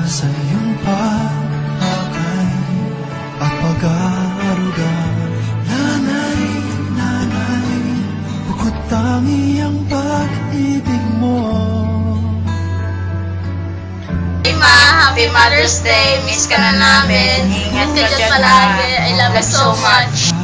sa iyong pag-akay at pag-aaruga. Nanay, nanay, bukod tangi ang pag-ibig mo. Ma, Happy Mother's Day. Miss ka na namin. Ingat ka dyan palagi. I love you so much.